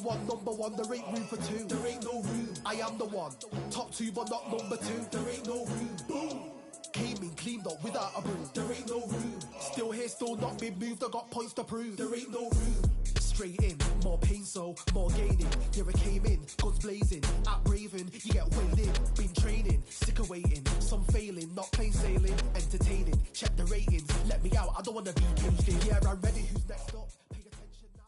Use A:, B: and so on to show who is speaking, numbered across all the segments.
A: one, number one, there ain't room for two. There ain't no room. I am the one. Top two, but not number two. There ain't no room. Boom. Came in, cleaned up without a broom. There ain't no room. Still here, still not been moved. I got points to prove. There ain't no room. Straight in, more pain, so more gaining. Here I came in, guns blazing. At Raven, you get weighed in. Been training, sick of waiting. Some failing, not plain sailing. Entertaining, check the ratings. Let me out, I don't wanna be caged in. Yeah, I'm ready. Who's next up? Pay attention now.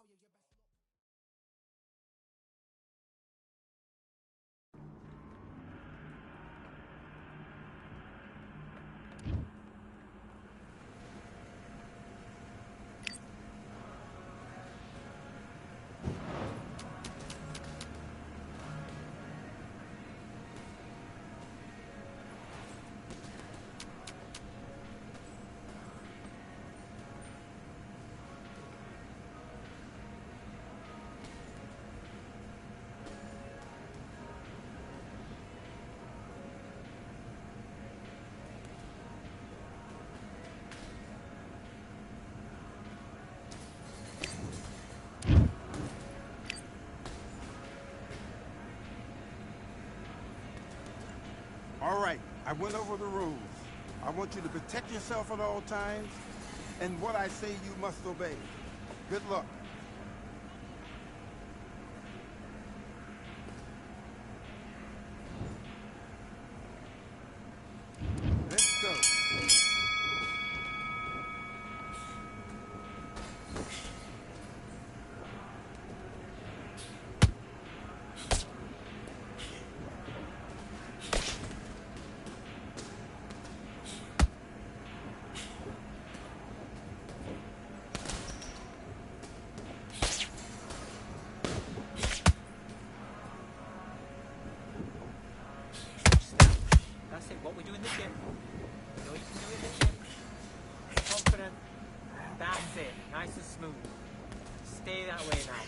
B: All right, I went over the rules. I want you to protect yourself at all times, and what I say you must obey. Good luck. Let's go.
C: That's it, what we do in the gym. You know you can do it in the gym. Confident. That's it, nice and smooth. Stay that way now.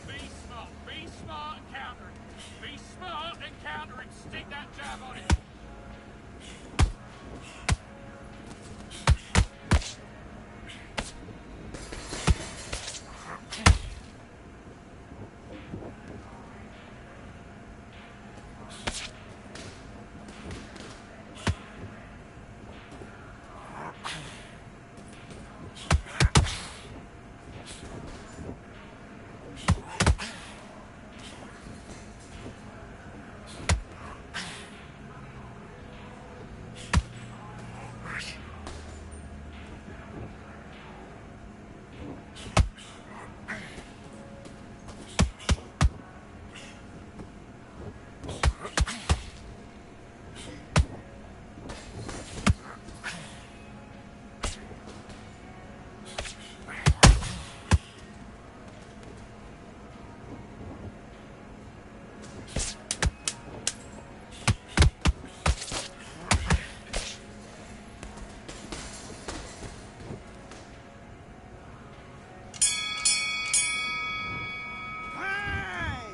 D: Be smart and counter it. Be smart and counter it. Stick that jab on it.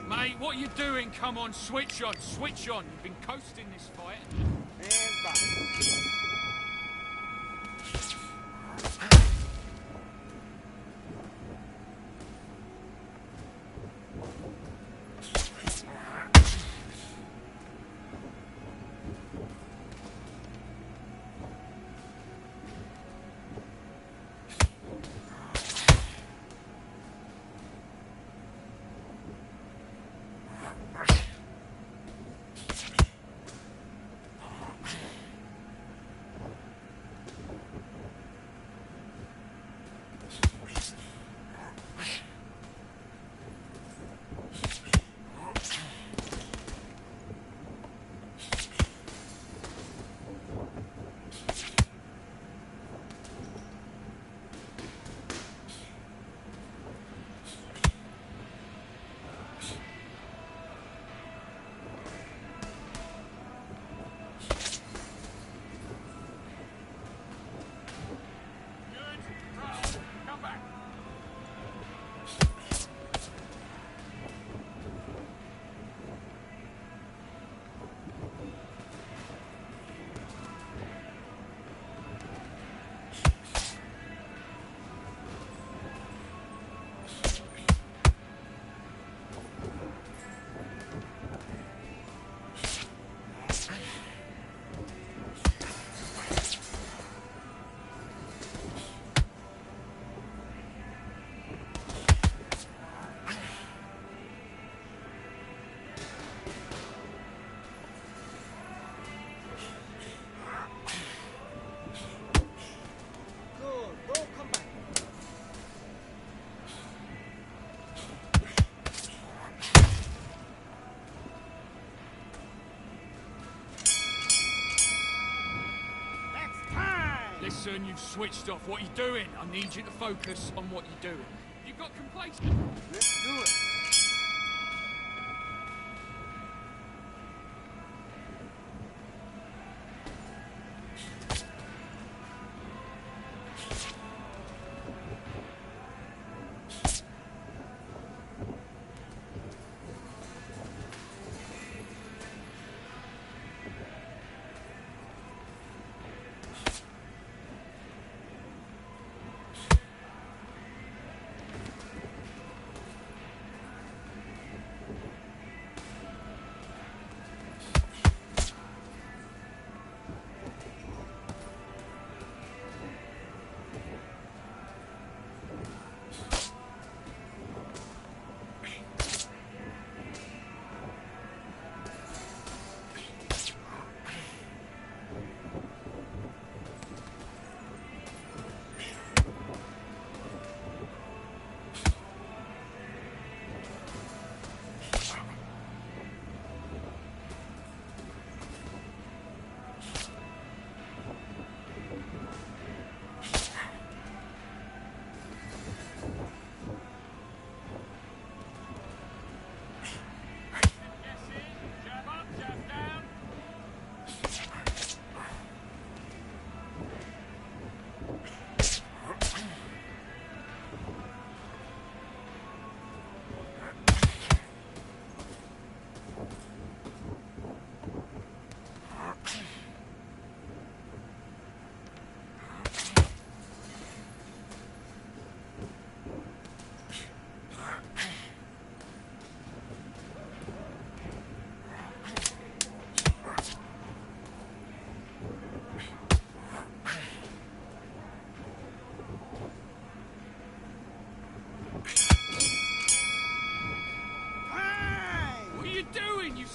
D: Mate, what are you doing? Come on, switch on, switch on. You've been coasting this fight.
B: And back.
D: Listen, you've switched off. What are you doing? I need you to focus on what you're doing. You got complacent.
B: Let's do it.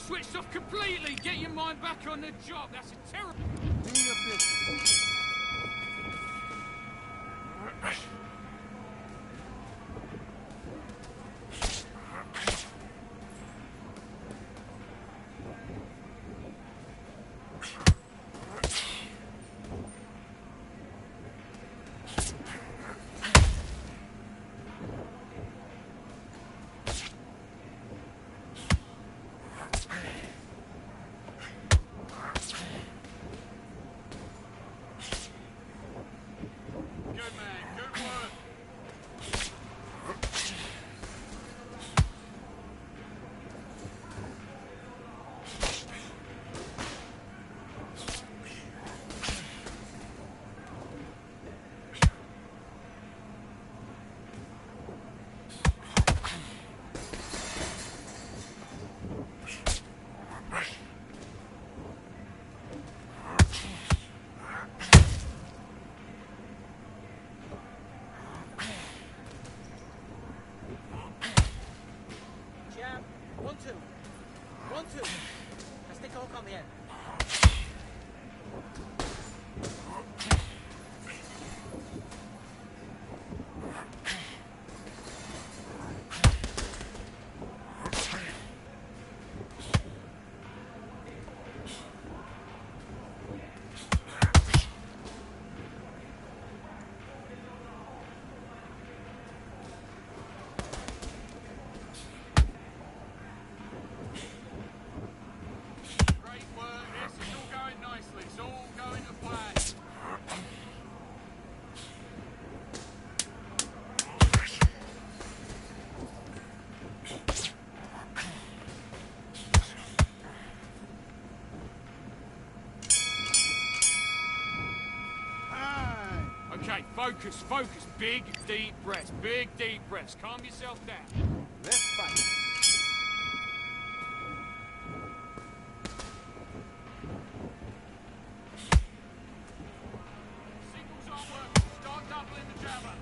D: Switched off completely. Get your mind back on the job. That's a terrible...
B: Do your business.
C: One, two. Let's take a hook on the end.
D: Okay, focus, focus. Big, deep breaths. Big, deep breaths. Calm yourself down.
B: Let's fight.
D: Signals aren't working. Start doubling the jabber.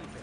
C: stupid.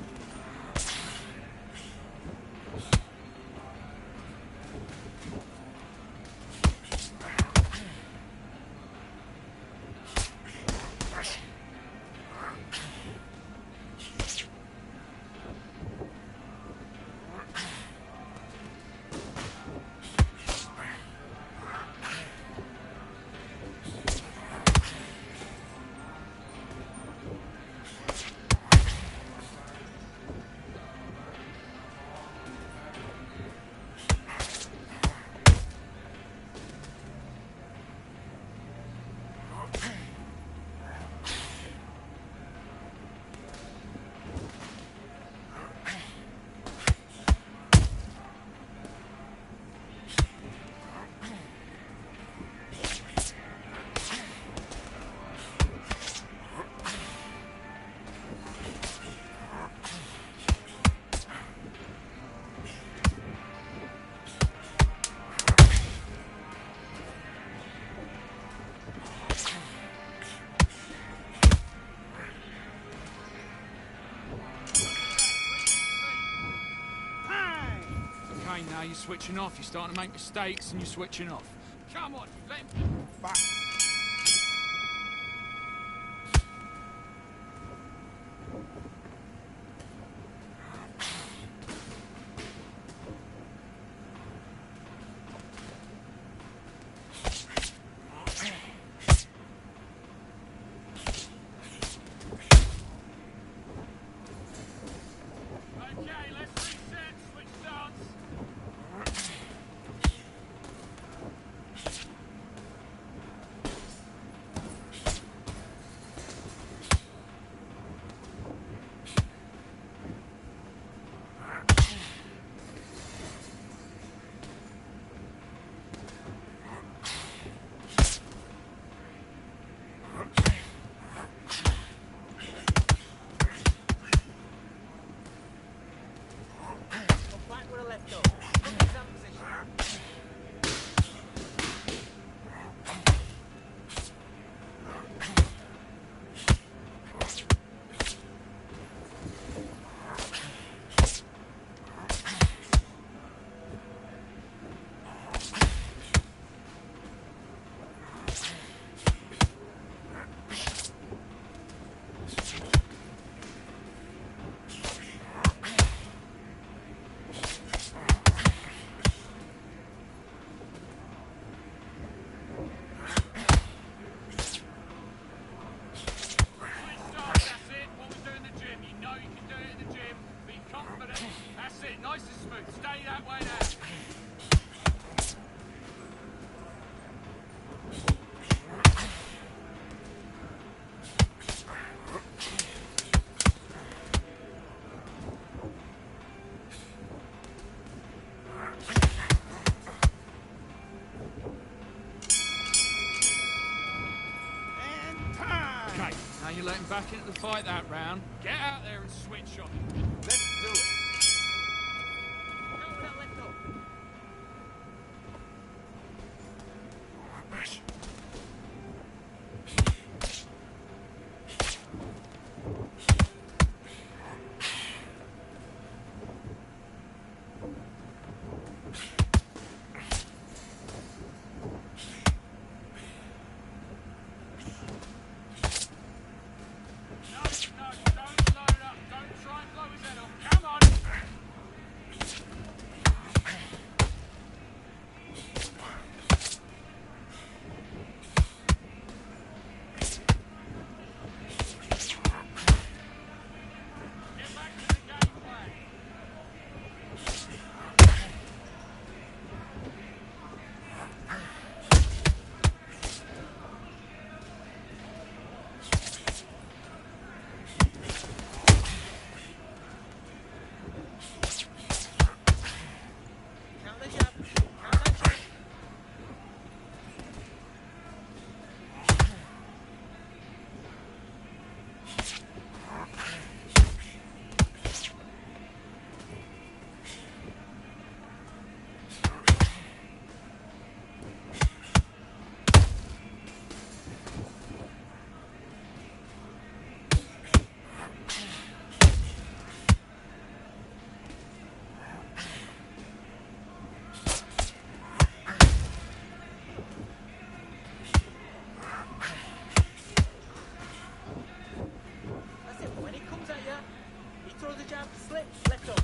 D: Okay, now you're switching off. You're starting to make mistakes and you're switching off. Come on, let him...
B: Fuck.
D: Okay, let's reset, switch stance.
C: Go back where I left off. Look at some position.
D: Nice and smooth. Stay that way now.
B: And time.
D: Okay, now you're letting back into the fight that round. Get out there and switch on.
B: Let's do it.
C: Go where I left off.
D: No, don't load up. Don't try and blow his head off.
C: Slip, let up.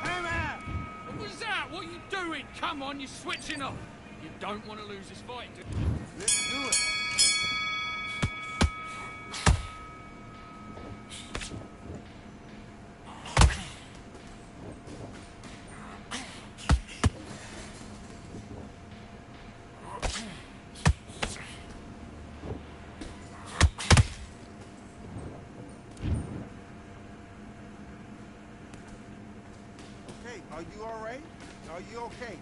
B: Time out!
D: What was that? What are you doing? Come on, you're switching off. You don't want to lose this fight, do you?
B: Let's do it. Okay, are you all right? Are you okay?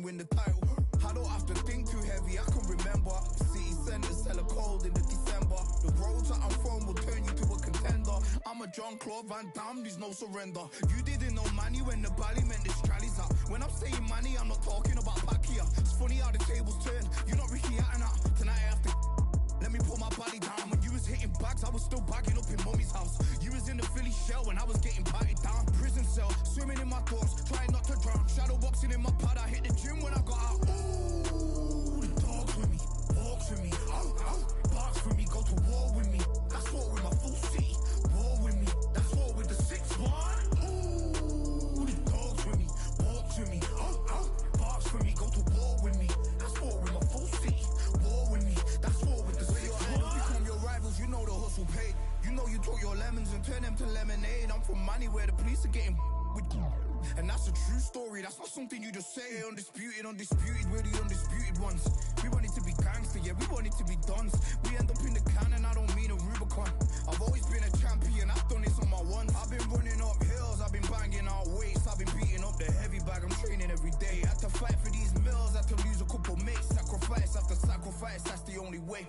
A: win the title. I don't have to think too heavy, I can remember. City centers hella cold in the December. The roads that I'm from will turn you to a contender. I'm a Jean-Claude Van Damme, there's no surrender. You didn't know money when the bally meant the strallies up. When I'm saying money, I'm not talking about Pacquiao. It's funny how the tables turn. You're not Ricky Hatton up. Tonight I have to let me put my body down. When you was hitting bags, I was still bagging up in mommy's house. You was in the Philly shell when I was getting patted down. Prison cell, swimming in my thoughts, trying not to drown. Shadow boxing in my pad, I hit the gym when I got out. Ooh, the dogs with me, walks with me, barks with me, go to war with me. That's war with my full city, war with me. That's war with the 6-1. Ooh, the dogs with me, walks with me, barks with me, go to war with me. That's war with my full city, war with me. That's war with the 6-1. Become your rivals, you know the hustle paid. You know you took your lemons and turn them to lemonade. I'm from money where the police are getting with you. And that's a true story, that's not something you just say. Undisputed, we're the undisputed ones. We want it to be gangster, yeah, we want it to be dons. We end up in the can and I don't mean a Rubicon. I've always been a champion, I've done this on my ones. I've been running up hills, I've been banging out weights. I've been beating up the heavy bag, I'm training every day. Had to fight for these mills, had to lose a couple mates. Sacrifice after sacrifice, that's the only way.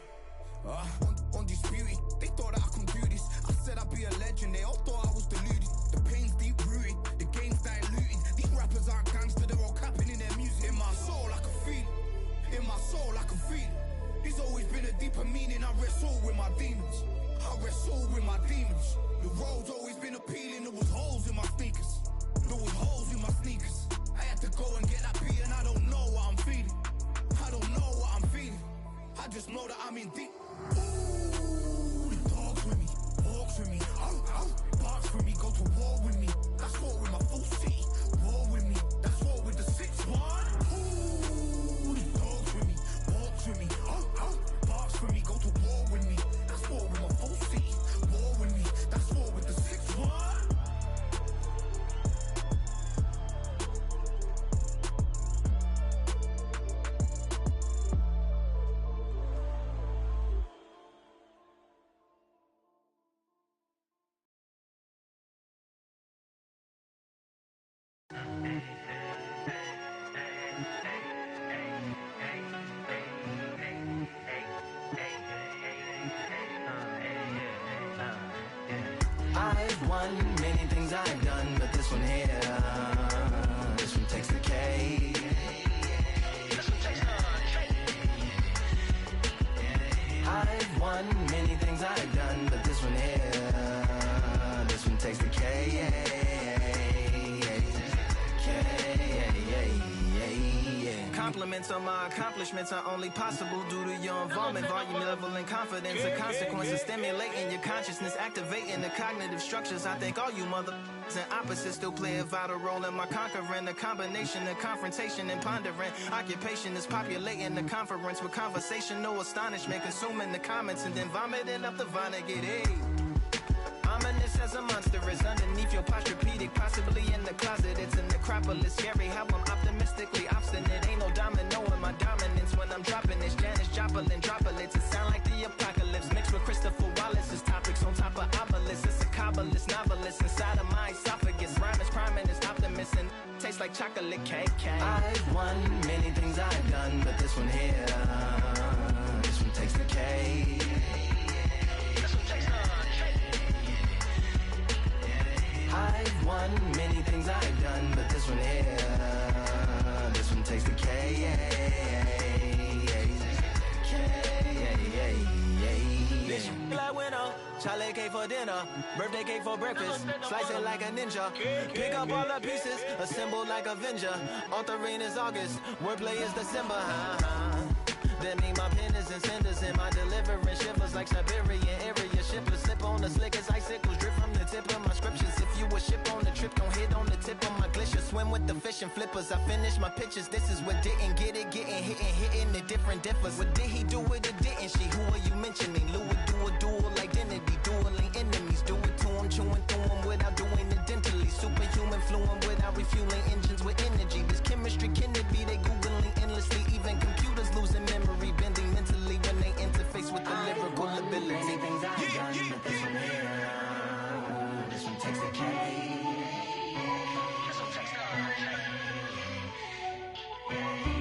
A: Undisputed, they thought that I could do this. I said I'd be a legend, they all thought I was deluded. The pain's deep rooted, the game's diluted. These rappers aren't gangster, they're all capping in their music. In my soul I can feel it, in my soul I can feel it. There's always been a deeper meaning, I wrestle with my demons. I wrestle with my demons. The road's always been appealing, there was holes in my sneakers. There was holes in my sneakers. I had to go and get that beat and I don't know what I'm feeling. I don't know what I'm feeling. I just know that I'm in deep. Ooh, the dogs with me, walks with me, barks with me, go to war with me. That's war with my full city, war with me. That's war with the 6-1. Ooh, the dogs with me, walks with me, barks with me, go to war with me. That's war with my full city, war with me. That's war with the 6-1.
E: I've won many things I've done, but this one here, this one takes the cake. I've won many things I've done, but this one here, this one takes the cake. Compliments on my accomplishments are only possible due to your involvement, volume, level, and confidence. The consequences stimulating your consciousness, activating the cognitive structures. I think all you mother and opposites still play a vital role in my conquering. The combination of confrontation and pondering. Occupation is populating the conference with conversation, no astonishment, consuming the comments and then vomiting up the Vonnegut. Hey. Ominous as a monster is underneath your posturepedic, possibly in the closet. It's an necropolis, scary how I'm optimistically obstinate. Ain't no domino in my dominance when I'm dropping this. Janis Joplin droplets, it sound like the apocalypse mixed with Christopher Wallace's topics on top of obelisks. It's a Kabbalist novelist inside of my esophagus. Rhyme is priming, is optimist and tastes like chocolate cake. I've won many things I've done, but this one here, this one takes the cake. I've won many things I've done, but this one here, this one takes the K. Like winner, chocolate cake for dinner, birthday cake for breakfast, slice it like a ninja, pick up all the pieces, assemble like Avenger. Authoring is August, wordplay is December. That mean my pen is in cinders and my deliverance shivers like Siberian area shippers. Slip on the slick as icicles, drip from the tip of my scriptures. If you a ship on the trip, don't hit on the tip of my glacier. Swim with the fish and flippers. I finish my pitches. This is what didn't get it, hitting the different differs. What did he do with it? Didn't she? Who are you mentioning? Lou would do a dual identity, dueling enemies. Do it to him, chewing through him without doing it dentally. Superhuman, fluent without refueling engines with energy. This chemistry can it be? They googling endlessly. Even computers losing memory, bending mentally when they interface with the lyrical ability. Many things I've done, but this one here, this one takes the cake. This one takes the cake.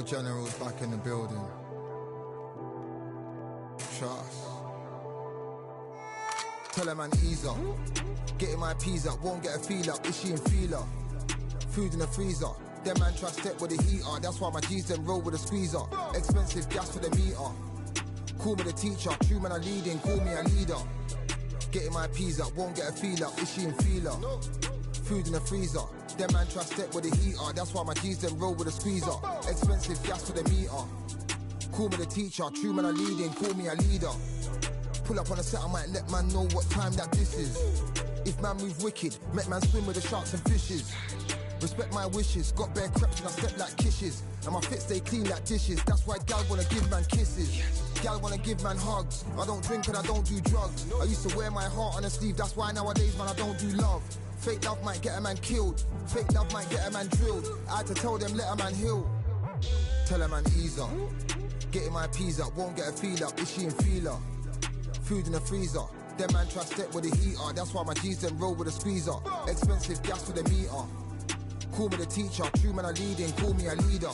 F: Real generals back in the building. Trust. Tell a man ease up. Getting my peas up, won't get a feel up. Is she in feeler? Food in the freezer. Them man try step with the heater. That's why my G's them roll with a squeezer. Expensive gas for the meter. Call me the teacher. True man I leading, call me a leader. Getting my peas up, won't get a feel up. Is she in feeler? Food in the freezer. Them man try step with the heater. That's why my G's them roll with a squeezer. Expensive gas for the meter. Call me the teacher. True man I leading, call me a leader. Pull up on a set, I might let man know what time that this is. If man move wicked, make man swim with the sharks and fishes. Respect my wishes, got bare creps and I step like kisses. And my fit stay clean like dishes, that's why gal wanna give man kisses. Gal wanna give man hugs, I don't drink and I don't do drugs. I used to wear my heart on a sleeve, that's why nowadays man I don't do love. Fake love might get a man killed, fake love might get a man drilled. I had to tell them let a man heal. Tell a man ease up, getting my peas up, won't get a feel up. Is she in feeler? Food in the freezer. Them man try step with the heater. That's why my G's them roll with a squeezer. Expensive gas for the meter. Call me the teacher. True man I leading, call me a leader.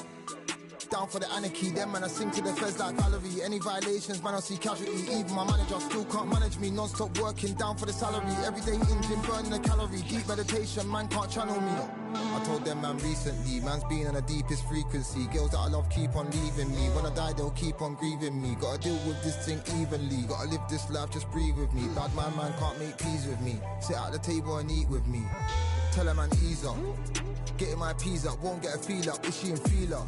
F: Down for the anarchy. Them man I sing to the feds like Valerie. Any violations, man I see casualty. Even my manager still can't manage me. Non-stop working down for the salary. Everyday in gym burning a calorie. Deep meditation, man can't channel me. I told them man recently, man's been on the deepest frequency. Girls that I love keep on leaving me. When I die they'll keep on grieving me. Gotta deal with this thing evenly. Gotta live this life, just breathe with me. Bad man can't make peace with me. Sit at the table and eat with me. Tell a man ease up. Getting my peas up, won't get a feel up. Is she in feeler?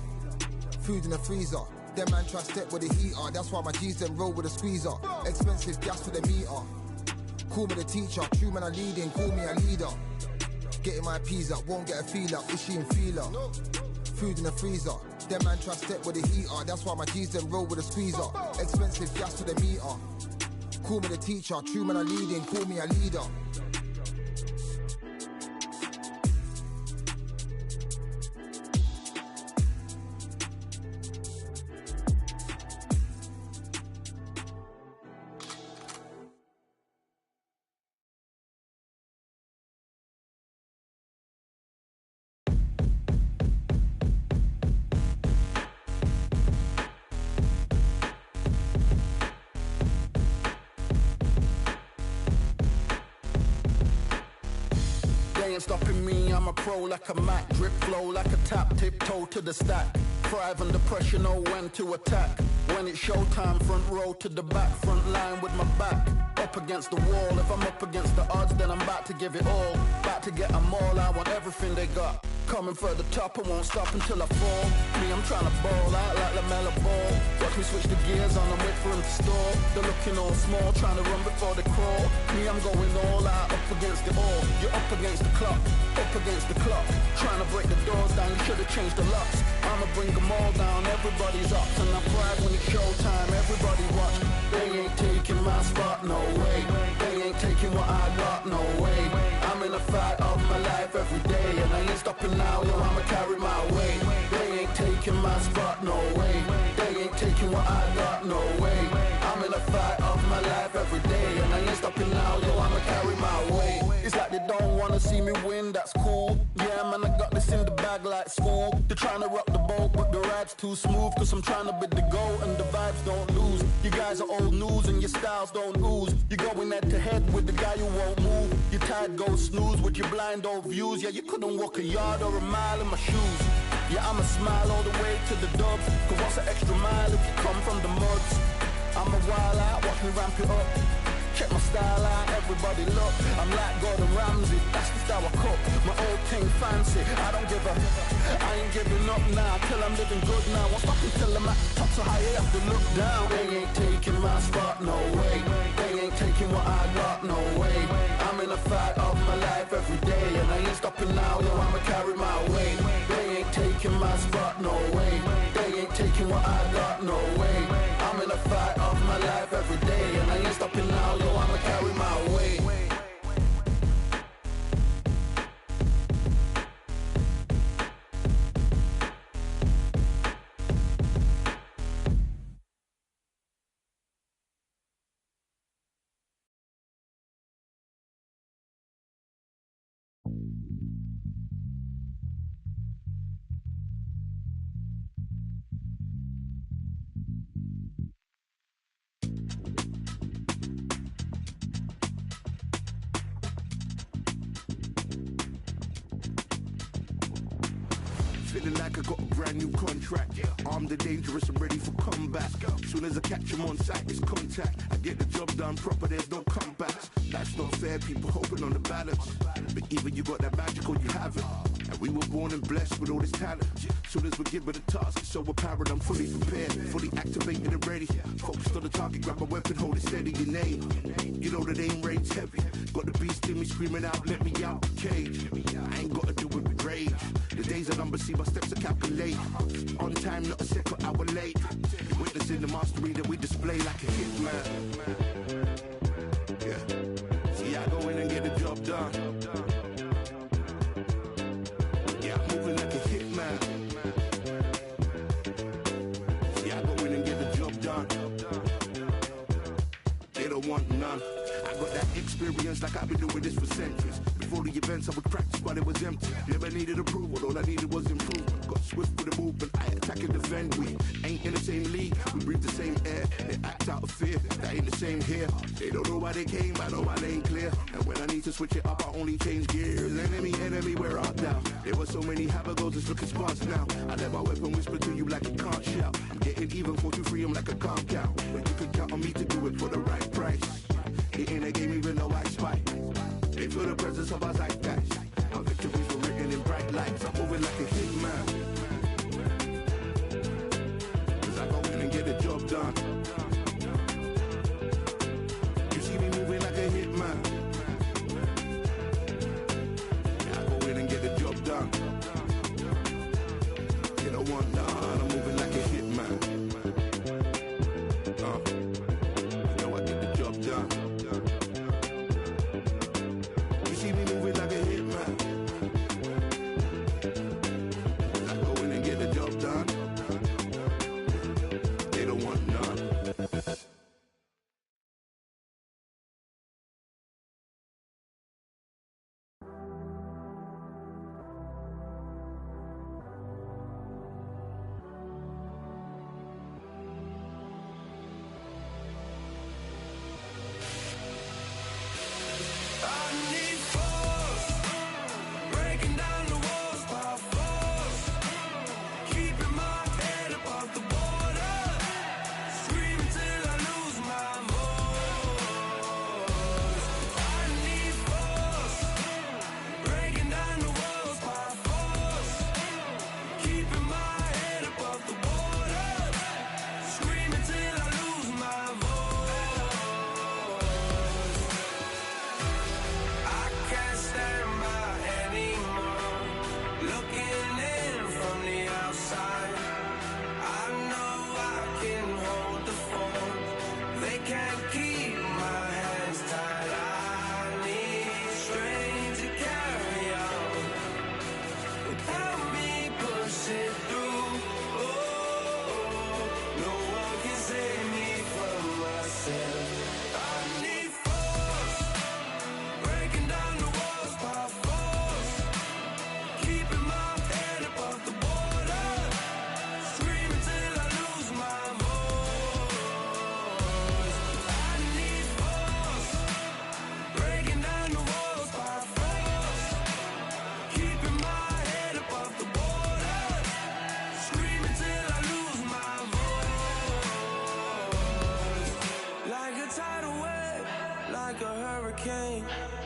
F: Food in the freezer. Them man try step with the heater. That's why my G's them roll with a squeezer. Expensive gas for the meter. Call me the teacher. True man I leading, call me a leader. Getting my peas up, won't get a feel up. Is she in feeler? Food in the freezer. Them man try step with the heater. That's why my G's them roll with a squeezer. Expensive gas for the meter. Call me the teacher. True man I leading, call me a leader.
G: Stopping me, I'm a pro like a Mac. Drip flow like a tap, tiptoe to the stack. Thrive under pressure, know when to attack. When it's showtime, front row to the back. Front line with my back up against the wall. If I'm up against the odds, then I'm about to give it all. About to get them all, I want everything they got. Coming for the top, I won't stop until I fall. Me, I'm trying to ball out like LaMelo Ball. Watch me switch the gears on and wait for him to stall. They're looking all small, trying to run before they crawl. Me, I'm going all out, up against it all. You're up against the clock, up against the clock. Trying to break the doors down, you should have changed the locks. I'ma bring them all down, everybody's up. And I pride when it's showtime, everybody watch. They ain't taking my spot, no way. They ain't taking what I got, no way. I'm in a fight of my life every day, and I ain't stopping now, yo, I'ma carry my weight. They ain't taking my spot, no way. They ain't taking what I got, no way. I'm in a fight of my life every day, and I ain't stopping now, yo, I'ma carry my weight. It's like they don't wanna see me win, that's cool. Yeah, man, I got this in the bag like school. They're trying to rock the boat, but the ride's too smooth. Cause I'm trying to bid the goal, and the vibes don't lose. You guys are old news, and your styles don't ooze. You're going head to head with the guy who won't move. Your tide goes snooze with your blind old views. Yeah, you couldn't walk a yard or a mile in my shoes. Yeah, I'ma smile all the way to the dubs. Cause what's an extra mile if you come from the muds? I'm a wild out, watch me ramp it up. Check my style out, everybody look. I'm like Gordon Ramsay, that's the style I cook. My old thing fancy, I don't give a. I ain't giving up now, till I'm living good now. Won't stop until I'm at the top, so high I have to look down. They ain't taking my spot, no way. They ain't taking what I got, no way. I'm in a fight of my life every day, and I ain't stopping now, yo, I'ma carry my weight. They ain't taking my spot, no way. They ain't taking what I got, no way. I'm in a fight of my life every day, and I ain't stopping now, yo, I'ma carry my weight.
H: Feeling like I got a brand new contract. Armed and dangerous, I'm ready for combat. Soon as I catch him on sight, it's contact. I get the job done proper, there's no comebacks. That's not fair, people hoping on the balance. But either you got that magic or you haven't. And we were born and blessed with all this talent. Soon as we're given the task, it's so apparent I'm fully prepared, fully activated and ready. Focused on the target, grab my weapon, hold it steady, your name. You know that aim rain's heavy. Got the beast in me screaming out, let me out the cage. I ain't gotta do it with rage. The days are numbered, see my steps are calculate. On time, not a second hour late. Witnessing the mastery that we display like a hitman. Yeah. See, I go in and get the job done. Yeah, I'm moving like a hitman. See, I go in and get the job done. They don't want none. I got that experience like I've been doing this for centuries. Before the events I would practice while it was empty. Never needed approval, all I needed was improvement. Got swift with the movement, I attack and defend. We ain't in the same league, we breathe the same air. They act out of fear, that ain't the same here. They don't know why they came, I know my lane clear. And when I need to switch it up, I only change gears. Enemy, where art thou? There were so many habagos, it's looking sparse now. I let my weapon whisper to you like it can't shout. I'm getting even 4 to 3, I'm like a calm count. But you can count on me to do it for the right price. It ain't a game even though I spy. They feel the presence of our zeitgeist. Our victories were written in bright lights. I'm moving like a hitman. Cause I go in and get the job done. You see me moving like a hitman. Yeah, I go in and get the job done. You don't want none. I'm moving like a hitman. You know I get the job done.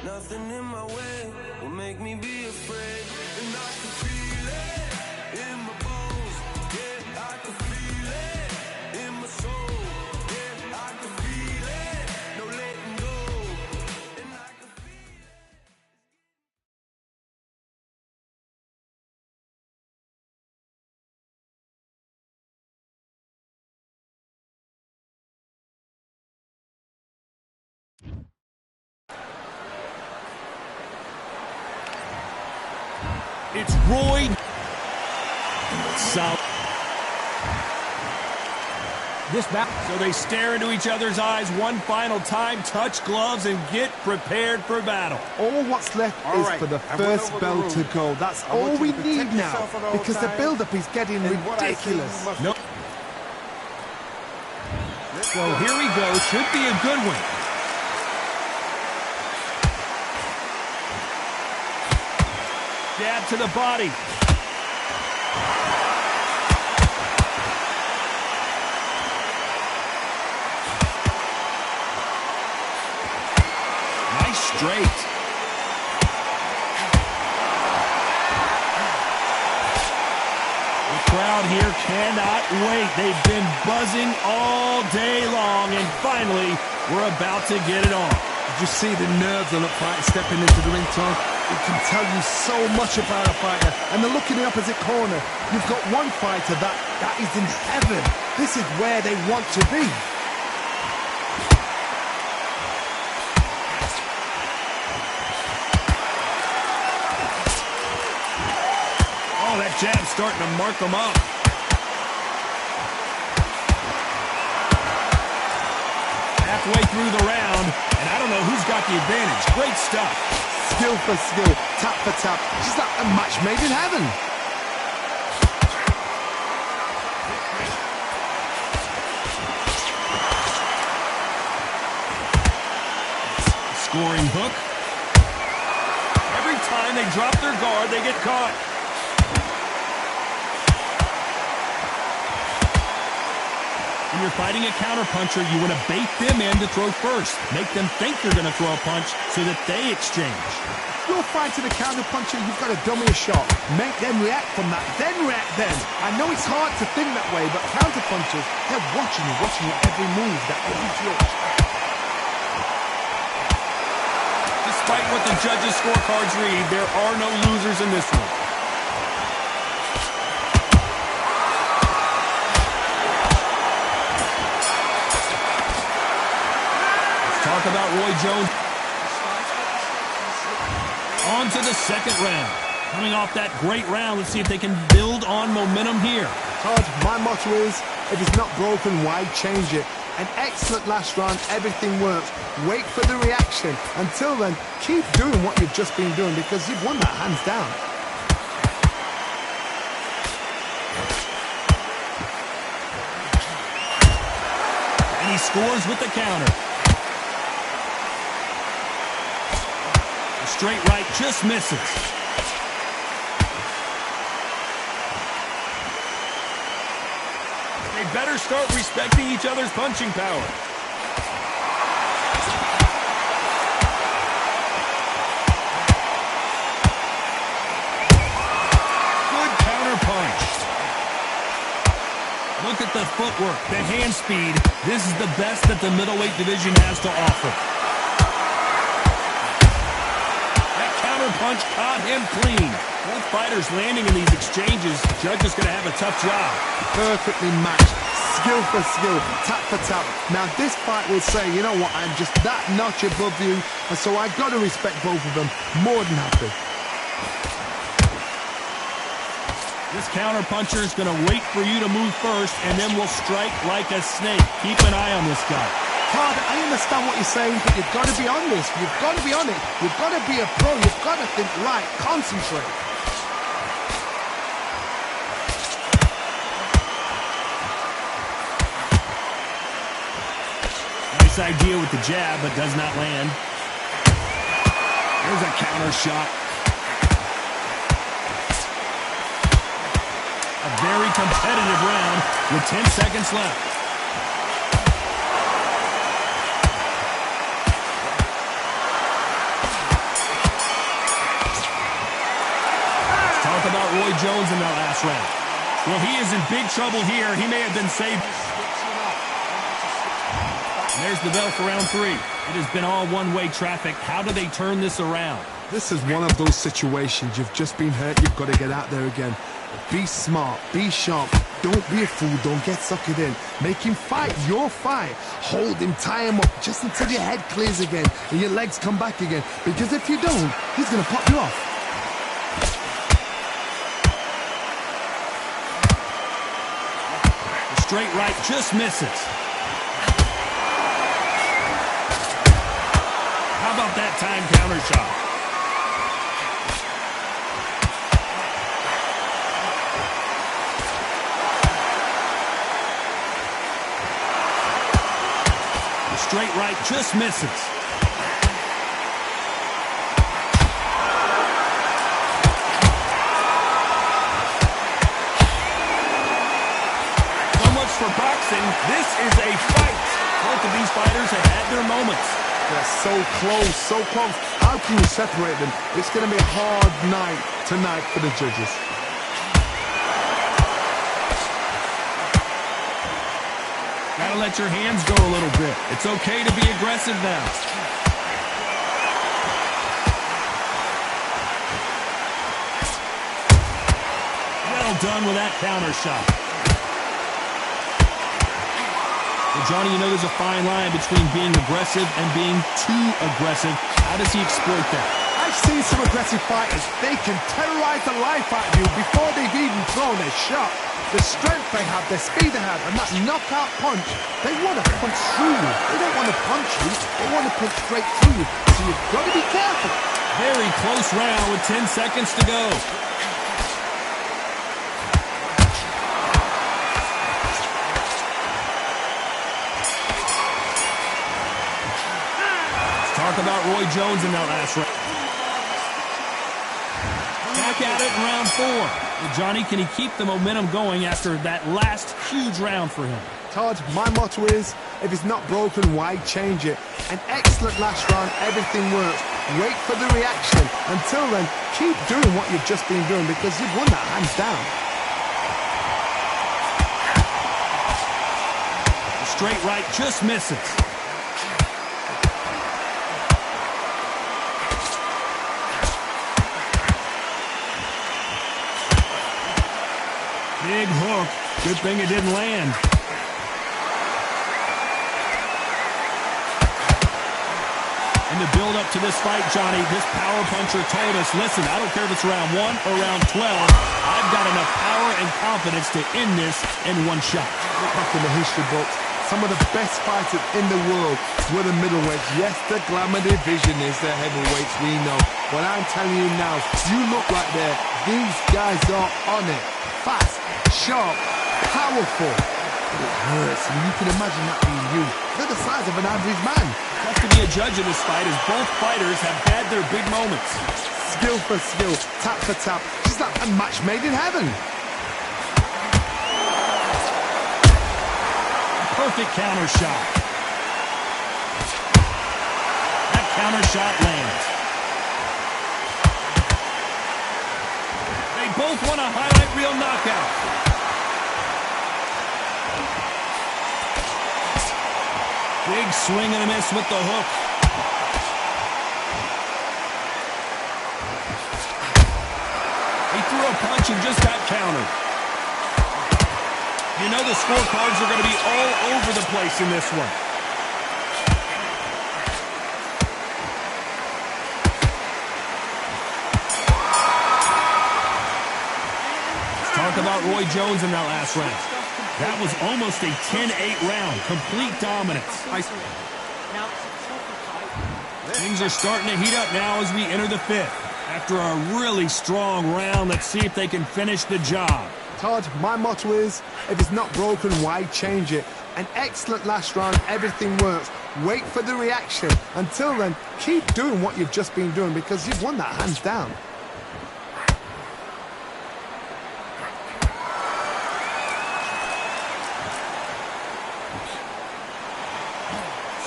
E: Nothing in my way will make me be afraid. And I can feel it in my bones. Yeah, I can feel it in my soul. Yeah, I can feel it. No letting go. And I can feel it.
D: It's Roy. So they stare into each other's eyes one final time, touch gloves, and get prepared for battle.
I: All what's left is for the first bell to go. That's all we need now, because the build-up is getting ridiculous.
D: No. So here we go. Should be a good one. Jab to the body.
J: straight. The crowd here cannot wait. They've been buzzing all day long, and finally, we're about to get it on.
I: Did you see the nerves on a fighter stepping into the ring, Tom? It can tell you so much about a fighter. And the look in the opposite corner. You've got one fighter that is in heaven. This is where they want to be.
J: Oh, that jab's starting to mark them up. Halfway through the round, and I don't know who's got the advantage. Great stuff.
I: Skill for skill, tap for tap. Just like a match made in heaven.
J: Scoring hook. Every time they drop their guard, they get caught. When you're fighting a counterpuncher, you want to bait them in to throw first. Make them think you're going to throw a punch so that they exchange.
I: If you're fighting a counterpuncher, you've got to dummy a shot. Make them react from that, then react then. I know it's hard to think that way, but counterpunchers, they're watching your every move, that every twitch.
J: Despite what the judges' scorecards read, there are no losers in this one. Talk about Roy Jones. On to the second round. Coming off that great round, let's see if they can build on momentum here.
I: Todd, my motto is, if it's not broken, why change it? An excellent last round, everything works. Wait for the reaction. Until then, keep doing what you've just been doing because you've won that hands down.
J: And he scores with the counter. Straight right just misses. They better start respecting each other's punching power. Good counter punch. Look at the footwork, the hand speed. This is the best that the middleweight division has to offer. Punch caught him clean. Both fighters landing in these exchanges. Judge is going to have a tough job.
I: Perfectly matched. Skill for skill. Tap for tap. Now this fight will say, you know what, I'm just that notch above you. And so I've got to respect both of them. More than happy.
J: This counter puncher is going to wait for you to move first, and then will strike like a snake. Keep an eye on this guy.
I: Todd, I understand what you're saying, but you've got to be on this. You've got to be on it. You've got to be a pro. You've got to think right. Concentrate.
J: Nice idea with the jab, but does not land. There's a counter shot. A very competitive round with 10 seconds left. About Roy Jones in that last round. Well, he is in big trouble here. He may have been saved. And there's the bell for round 3. It has been all one-way traffic. How do they turn this around?
I: This is one of those situations. You've just been hurt. You've got to get out there again. Be smart. Be sharp. Don't be a fool. Don't get suckered in. Make him fight your fight. Hold him. Tie him up just until your head clears again and your legs come back again. Because if you don't, he's going to pop you off.
J: Straight right just misses. How about that time counter shot? The straight right just misses. For boxing, this is a fight. Both of these fighters have had their moments.
I: They're so close, so close. How can you separate them? It's going to be a hard night tonight for the judges.
J: Gotta let your hands go a little bit. It's okay to be aggressive now. Well done with that counter shot. Well, Johnny, you know there's a fine line between being aggressive and being too aggressive. How does he exploit that?
I: I've seen some aggressive fighters. They can terrorize the life out of you before they've even thrown their shot. The strength they have, the speed they have, and that knockout punch, they want to punch through you. They don't want to punch you, they want to punch straight through you. So you've got to be careful.
J: Very close round with 10 seconds to go. Let's talk about Roy Jones in that last round. Back at it in round 4. Johnny, can he keep the momentum going after that last huge round for him?
I: Todd, my motto is, if it's not broken, why change it? An excellent last round, everything works. Wait for the reaction. Until then, keep doing what you've just been doing because you've won that hands down.
J: The straight right just misses. Big hook. Good thing it didn't land. In the build-up to this fight, Johnny, this power puncher told us, listen, I don't care if it's round 1 or round 12, I've got enough power and confidence to end this in one shot.
I: Look back in the history books. Some of the best fighters in the world were the middleweights. Yes, the glamour division is the heavyweights, we know. But I'm telling you now, you look right there, these guys are on it. Fast, sharp, powerful. It hurts, and you can imagine that being you. They're the size of an average man.
J: Has to be a judge in this fight as both fighters have had their big moments.
I: Skill for skill, tap for tap, just like a match made in heaven.
J: Perfect counter shot. That counter shot lands. They both want a highlight reel knockout. Big swing and a miss with the hook. He threw a punch and just got countered. You know the scorecards are going to be all over the place in this one. Let's talk about Roy Jones in that last round. That was almost a 10-8 round. Complete dominance. Things are starting to heat up now as we enter the 5th. After a really strong round, let's see if they can finish the job.
I: Todd, my motto is, if it's not broken, why change it? An excellent last round, everything works. Wait for the reaction. Until then, keep doing what you've just been doing because you've won that hands down.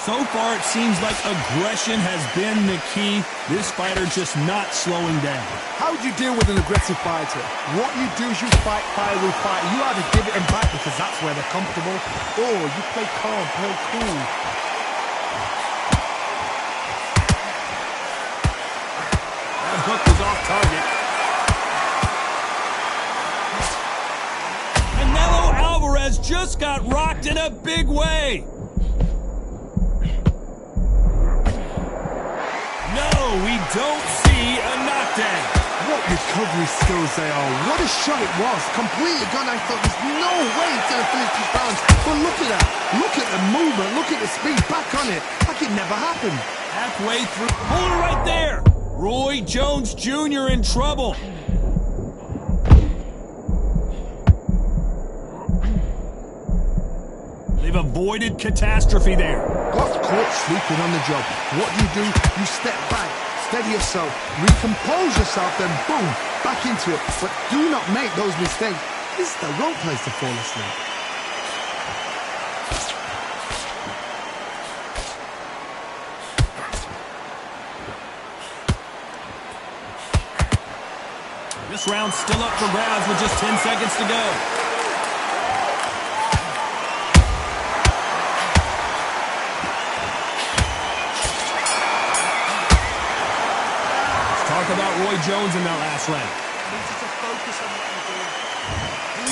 J: So far, it seems like aggression has been the key. This fighter just not slowing down.
I: How do you deal with an aggressive fighter? What you do is you fight fire with fire. You either give it and back because that's where they're comfortable, or you play calm, play cool.
J: That hook was off target. Canelo Alvarez just got rocked in a big way. We don't see a knockdown.
I: What recovery skills they are. What a shot it was. Completely gone. I thought there's no way he's going to finish these rounds. But look at that. Look at the movement. Look at the speed. Back on it. Like it never happened.
J: Halfway through. Hold it right there. Roy Jones Jr. in trouble. They've avoided catastrophe there.
I: Got caught sleeping on the job. What do? You step back, steady yourself, recompose yourself, then boom, back into it. But do not make those mistakes. This is the wrong place to fall asleep.
J: This round's still up for grabs with just 10 seconds to go. Let's talk about Roy Jones in that last round.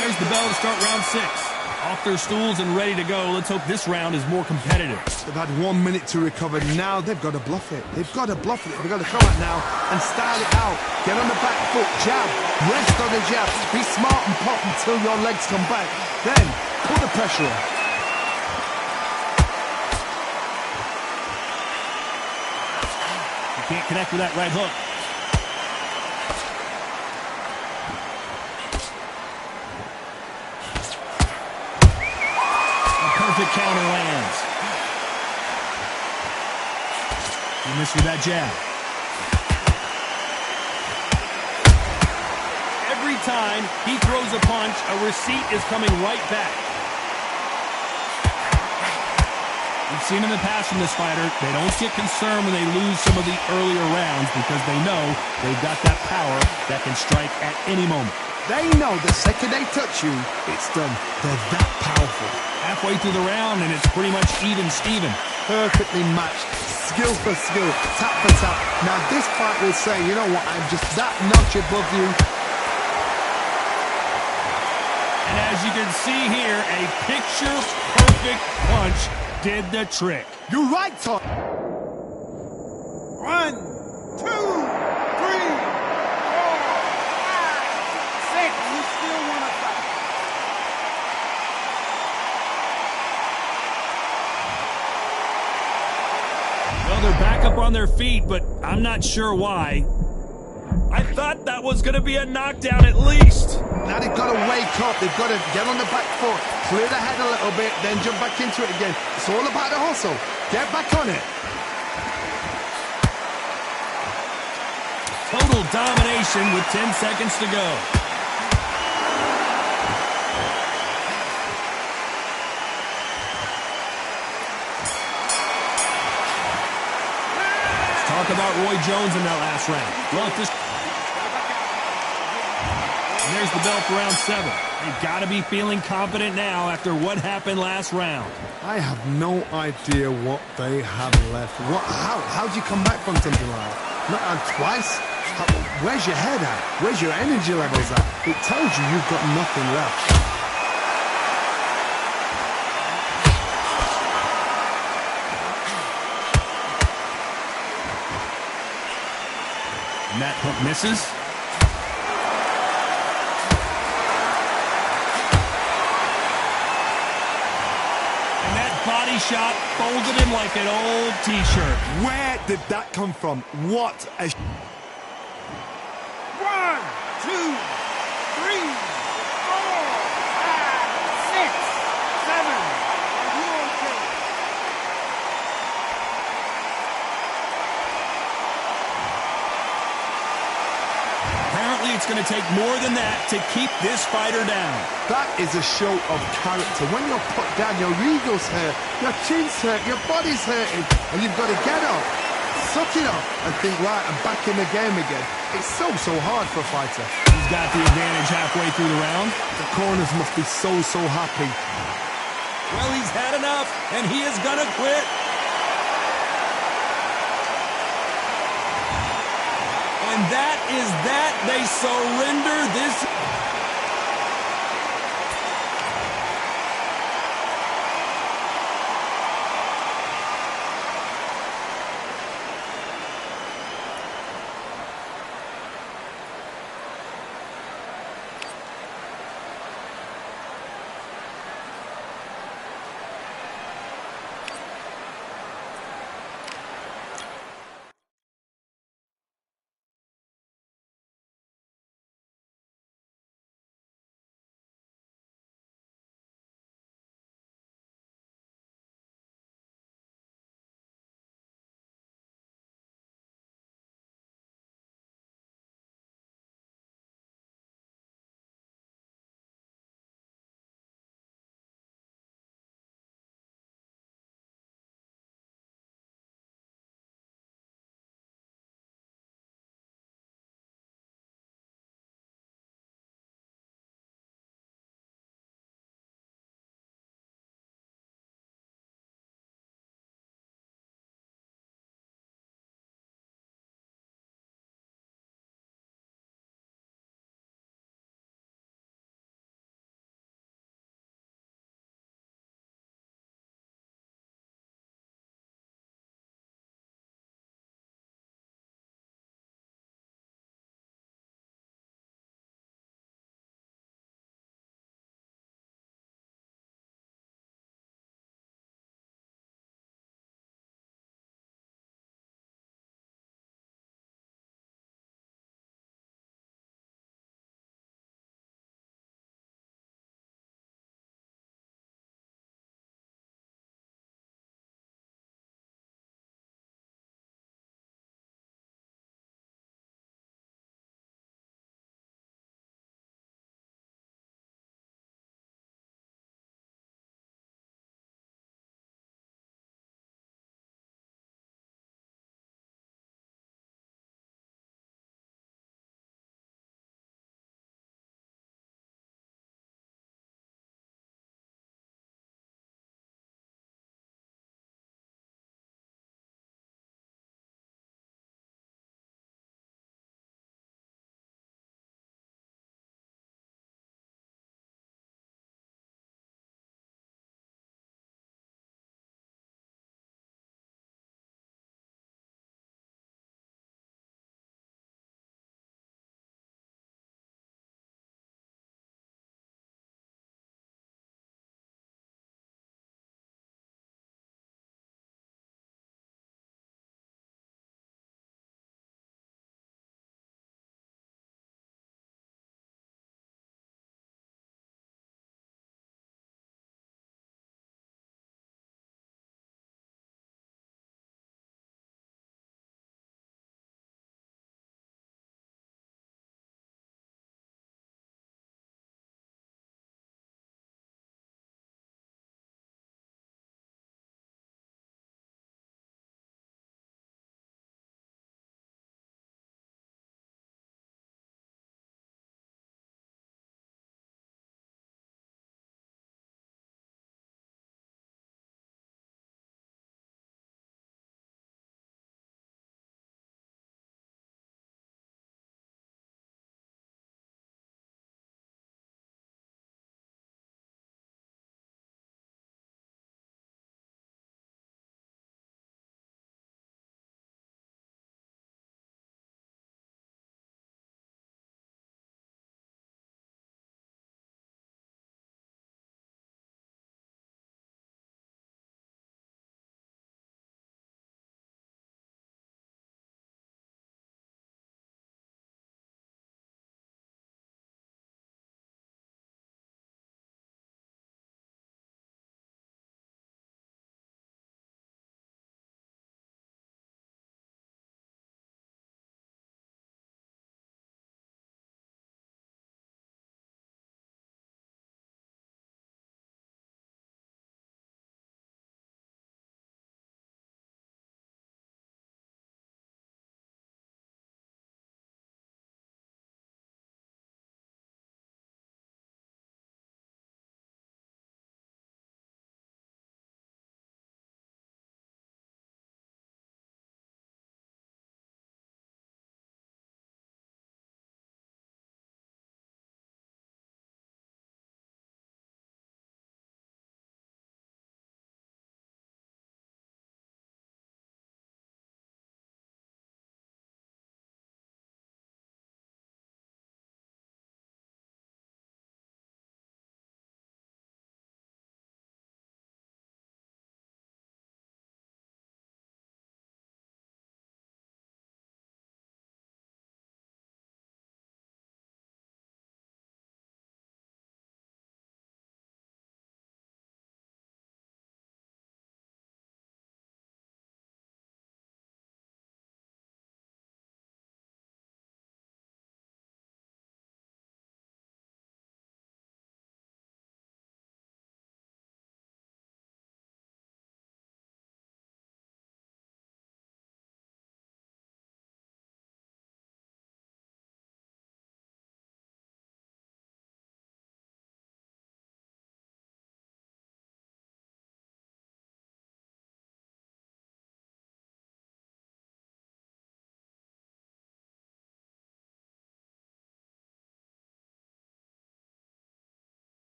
J: There's the bell to start round 6. Off their stools and ready to go. Let's hope this round is more competitive.
I: They've had 1 minute to recover. Now they've got to bluff it. They've got to bluff it. They've got to come out now and style it out. Get on the back foot, jab, rest on the jab. Be smart and pop until your legs come back. Then put the pressure on.
J: You can't connect with that right hook. Perfect counter lands. He missed with that jab. Every time he throws a punch, a receipt is coming right back. We've seen in the past from this fighter, they don't get concerned when they lose some of the earlier rounds because they know they've got that power that can strike at any moment.
I: They know the second they touch you, it's done. They're that powerful.
J: Halfway through the round, and it's pretty much even Steven.
I: Perfectly matched, skill for skill, tap for tap. Now this fight will say, you know what, I'm just that notch above you.
J: And as you can see here, a picture-perfect punch did the trick.
I: You're right, Tom.
B: 1, 2, 3, 4, 5, 6. You still want to fight?
J: Well, they're back up on their feet, but I'm not sure why. I thought that was going to be a knockdown at least.
I: Now they've got to wake up. They've got to get on the back foot, clear the head a little bit, then jump back into it again. It's all about the hustle. Get back on it.
J: Total domination with 10 seconds to go. Let's talk about Roy Jones in that last round. Well, at this... And there's the bell for round 7. They've got to be feeling confident now after what happened last round.
I: I have no idea what they have left. How'd you come back from something like that? Not twice? Where's your head at? Where's your energy levels at? It tells you you've got nothing left.
J: And that hook misses. And that body shot folded him like an old T-shirt.
I: Where did that come from? What a...
B: 1, 2, 3, 4, 5, 6, 7. Are you okay?
J: Apparently, it's going to take more than that to keep this fighter down.
I: That is a show of character. When you're put down, your ego's hurt, your chin's hurt, your body's hurting, and you've got to get up, suck it up, and think, right, I'm back in the game again. It's so hard for a fighter.
J: He's got the advantage halfway through the round.
I: The corners must be so happy.
J: Well, he's had enough, and he is going to quit. And that is that. They surrender this.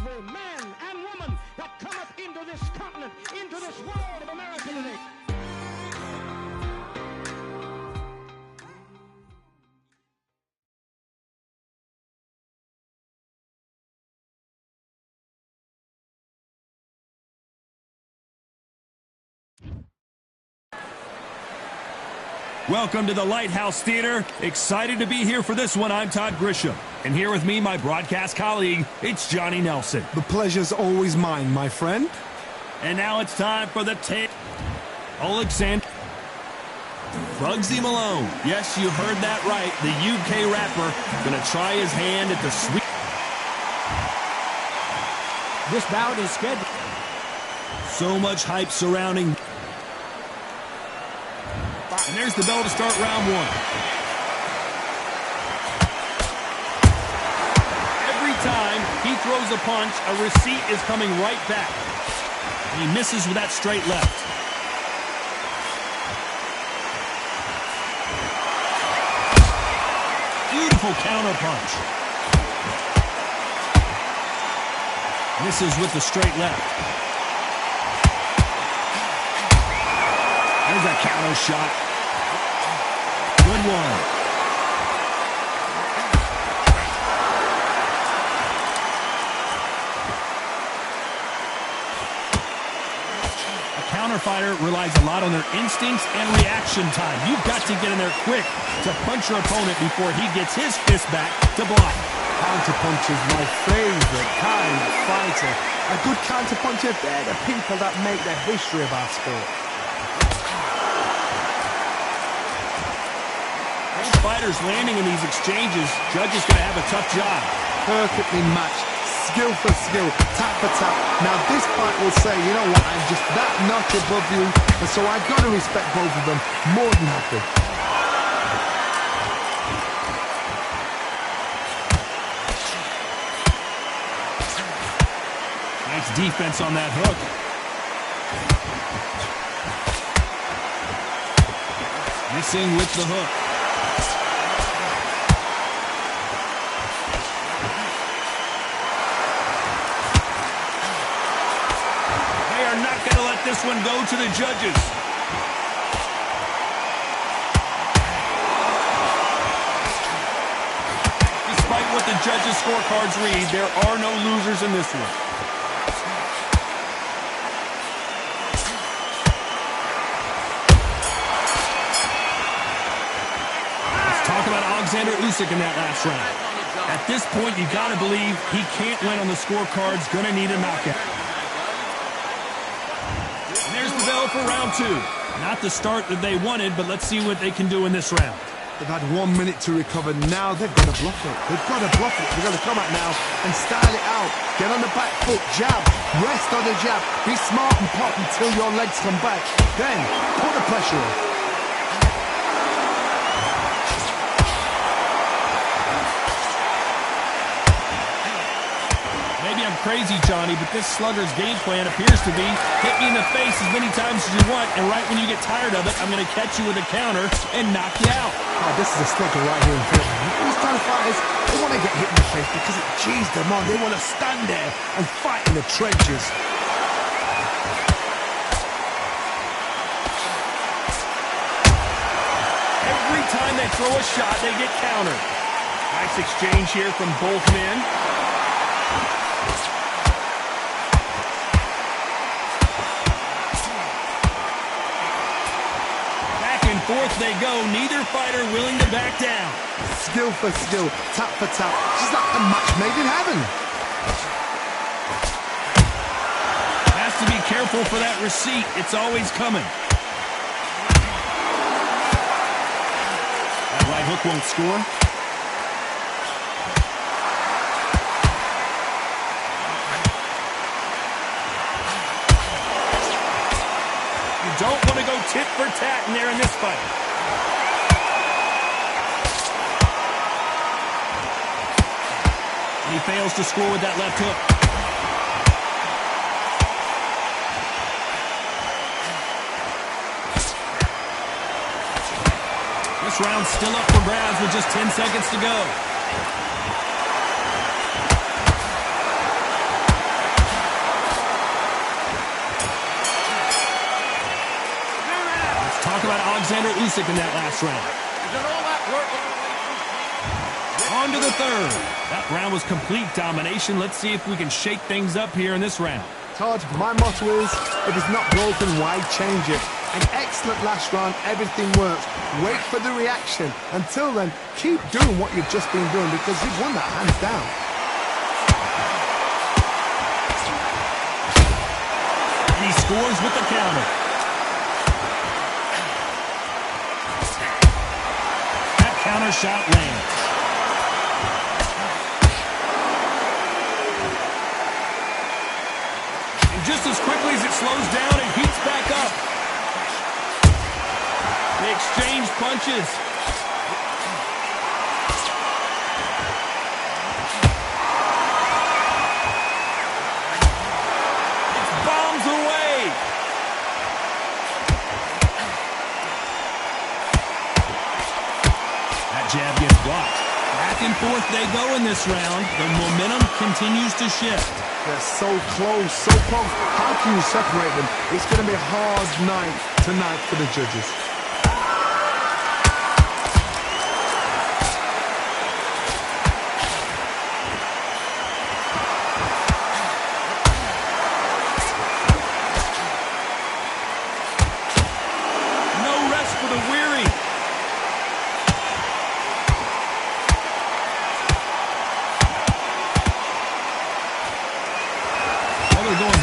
K: every man and woman that come up into this continent, into this world of America today.
J: Welcome to the Lighthouse Theater. Excited to be here for this one. I'm Todd Grisham. And here with me, my broadcast colleague, it's Johnny Nelson.
I: The pleasure's always mine, my friend.
J: And now it's time for the tape. Alexander Bugsy Malone. Yes, you heard that right. The UK rapper going to try his hand at the sweet.
K: This bout is scheduled.
J: So much hype surrounding. And there's the bell to start round one. Every time he throws a punch, a receipt is coming right back. And he misses with that straight left. Beautiful counter punch. Misses with the straight left. There's a counter shot. Good one. A counter fighter relies a lot on their instincts and reaction time. You've got to get in there quick to punch your opponent before he gets his fist back to block.
I: Counter punch is my favorite kind of fighter. A good counter puncher, they're the people that make the history of our sport.
J: Fighters landing in these exchanges, judges going to have a tough job.
I: Perfectly matched, skill for skill, tap for tap. Now this fight will say, you know what, I'm just that notch above you, and so I've got to respect both of them more than happy.
J: Nice defense on that hook. Missing with the hook. This one go to the judges. Despite what the judges' scorecards read, there are no losers in this one. Let's talk about Alexander Usyk in that last round. At this point, you got to believe he can't win on the scorecards. Going to need a knockout. For round two. Not the start that they wanted, but let's see what they can do in this round.
I: They've had 1 minute to recover. Now they've got to block it. They've got to block it. They've got to come out now and style it out. Get on the back foot, jab, rest on the jab. Be smart and pop until your legs come back. Then put the pressure on.
J: Crazy, Johnny, but this slugger's game plan appears to be hit me in the face as many times as you want, and right when you get tired of it, I'm going to catch you with a counter and knock you out.
I: Oh, this is a slugger right here in Britain. These kind of fighters, they want to get hit in the face because it cheers them on. They want to stand there and fight in the trenches.
J: Every time they throw a shot, they get countered. Nice exchange here from both men. Fourth they go, neither fighter willing to back down.
I: Skill for skill, tap for tap. She's like a match made in heaven.
J: Has to be careful for that receipt. It's always coming. That right hook won't score. Don't want to go tit for tat in there in this fight. And he fails to score with that left hook. This round's still up for grabs with just 10 seconds to go. Alexander Usyk in that last round. On to the third. That round was complete domination. Let's see if we can shake things up here in this round.
I: Todd, my motto is, if it's not broken, why change it? An excellent last round, everything works. Wait for the reaction. Until then, keep doing what you've just been doing because you've won that hands down.
J: And he scores with the counter. That counter shot lands. And just as quickly as it slows down, it heats back up. They exchange punches. It's bombs away. That jab gets blocked. Back and forth they go in this round. The momentum continues to shift.
I: They're so close, so close. How can you separate them? It's going to be a hard night tonight for the judges.